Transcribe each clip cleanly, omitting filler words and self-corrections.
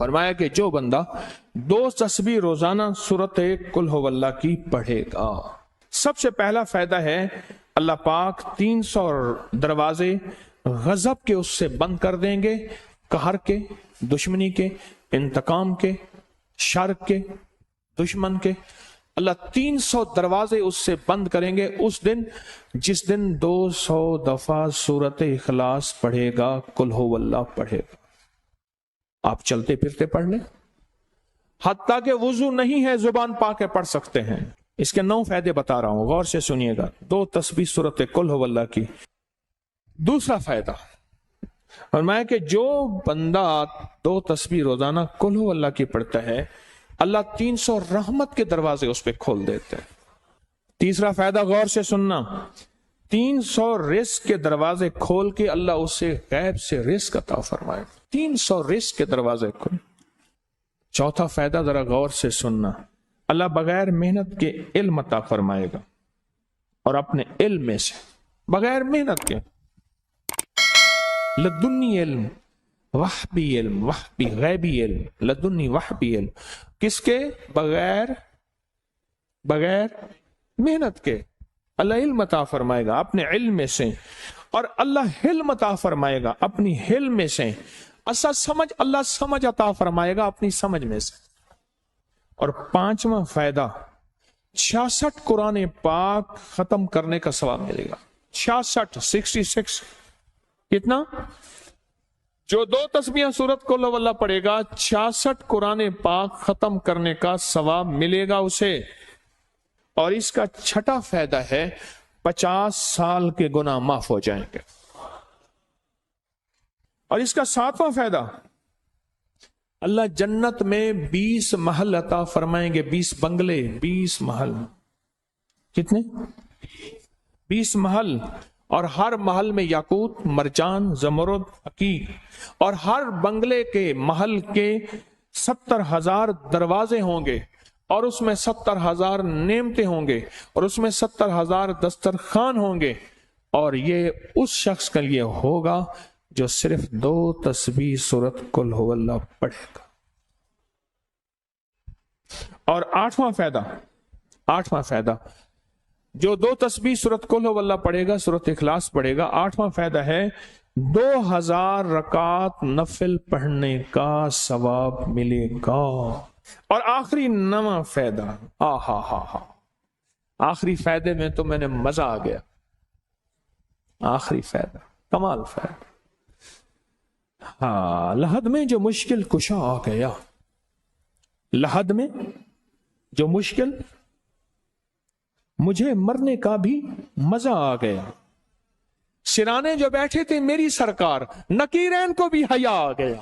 فرمایا کہ جو بندہ 2 تسبیح روزانہ سورت قل ہو اللہ کی پڑھے گا، سب سے پہلا فائدہ ہے اللہ پاک 300 دروازے غضب کے اس سے بند کر دیں گے، قہر کے، دشمنی کے، انتقام کے، شر کے، دشمن کے۔ اللہ 300 دروازے اس سے بند کریں گے اس دن جس دن 200 دفعہ سورت اخلاص پڑھے گا، قل ہو اللہ پڑھے گا۔ آپ چلتے پھرتے پڑھ لیں، حتیٰ کہ وضو نہیں ہے زبان پاک کے پڑھ سکتے ہیں۔ اس کے 9 فائدے بتا رہا ہوں، غور سے سنیے گا۔ 2 تسبیح سورت قل ہو اللہ کی۔ دوسرا فائدہ فرمایا کہ جو بندہ 2 تسبیح روزانہ قل ہو اللہ کی پڑھتا ہے، اللہ 300 رحمت کے دروازے اس پہ کھول دیتے ہیں۔ تیسرا فائدہ غور سے سننا، 300 رزق کے دروازے کھول کے اللہ اسے غیب سے رزق عطا فرمائے، 300 رزق کے دروازے کھول۔ چوتھا فائدہ ذرا غور سے سننا، اللہ بغیر محنت کے علم عطا فرمائے گا، اور اپنے علم میں سے بغیر محنت کے، لدنی علم، وحبی علم، وحبی غیبی علم، لدنی وحبی علم، کس کے؟ بغیر محنت کے اللہ علم عطا فرمائے گا اپنے علم میں سے، اور اللہ علم عطا فرمائے گا اپنی علم میں سے، اللہ سمجھ عطا فرمائے گا اپنی سمجھ میں سے۔ اور 5واں فائدہ 66 قرآن پاک ختم کرنے کا ثواب ملے گا۔ 66 کتنا؟ جو 2 تسبیحاں سورت قل ہو اللہ پڑھے گا، 66 قرآن پاک ختم کرنے کا ثواب ملے گا اسے۔ اور اس کا 6واں فائدہ ہے 50 سال کے گناہ معاف ہو جائیں گے۔ اور اس کا 7واں فائدہ، اللہ جنت میں 20 محل عطا فرمائیں گے، 20 بنگلے، 20 محل۔ کتنے؟ 20 محل، اور ہر محل میں یاقوت، مرجان، زمرد، عقیق، اور ہر بنگلے کے محل کے 70,000 دروازے ہوں گے، اور اس میں 70,000 نعمتیں ہوں گے، اور اس میں 70,000 دسترخوان ہوں گے، اور یہ اس شخص کے لیے ہوگا جو صرف 2 تسبیح سورت قل ہو اللہ پڑھے گا۔ اور 8واں فائدہ جو 2 تسبیح سورت قل ہو اللہ پڑھے گا، سورت اخلاص پڑھے گا، 8واں فائدہ ہے 2000 رکعت نفل پڑھنے کا ثواب ملے گا۔ اور آخری 9واں فائدہ، آخری فائدے میں تو میں نے مزہ آ گیا، آخری فائدہ کمال فائدہ۔ لحد میں جو مشکل کشا آ گیا، لحد میں جو مشکل، مجھے مرنے کا بھی مزہ آ گیا، سرانے جو بیٹھے تھے میری سرکار، نکیرین کو بھی حیا آ گیا۔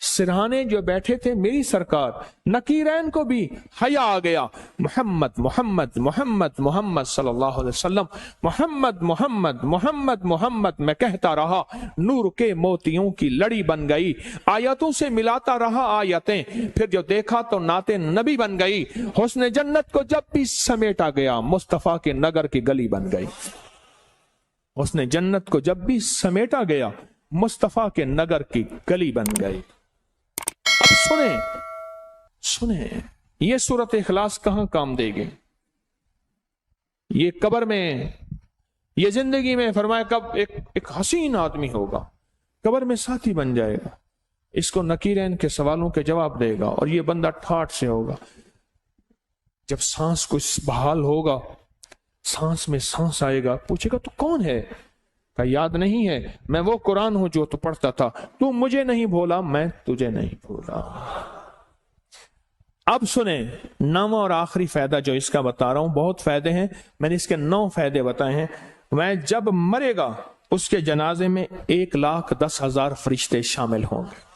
سرہانے جو بیٹھے تھے میری سرکار، نکیرین کو بھی حیا آ گیا۔ محمد محمد محمد محمد صلی اللہ علیہ وسلم، محمد محمد محمد محمد میں کہتا رہا، نور کے موتیوں کی لڑی بن گئی، آیتوں سے ملاتا رہا آیتیں، پھر جو دیکھا تو نعت نبی بن گئی، حسن جنت کو جب بھی سمیٹا گیا مصطفیٰ کے نگر کی گلی بن گئی۔ حسن جنت کو جب بھی سمیٹا گیا مصطفیٰ کے نگر کی گلی بن گئی۔ اب سنیں یہ سورت اخلاص کہاں کام دے گی؟ یہ قبر میں، یہ زندگی میں، فرمایا کب ایک حسین آدمی ہوگا، قبر میں ساتھی بن جائے گا، اس کو نکیرین کے سوالوں کے جواب دے گا، اور یہ بندہ ٹھاٹ سے ہوگا۔ جب سانس کچھ بحال ہوگا، سانس میں سانس آئے گا، پوچھے گا تو کون ہے؟ کہ یاد نہیں ہے، میں وہ قرآن ہوں جو تو پڑھتا تھا، تو مجھے نہیں بھولا، میں تجھے نہیں بھولا۔ اب سنیں 9واں اور آخری فائدہ جو اس کا بتا رہا ہوں، بہت فائدے ہیں، میں نے اس کے 9 فائدے بتائے ہیں۔ میں جب مرے گا اس کے جنازے میں 1,10,000 فرشتے شامل ہوں گے۔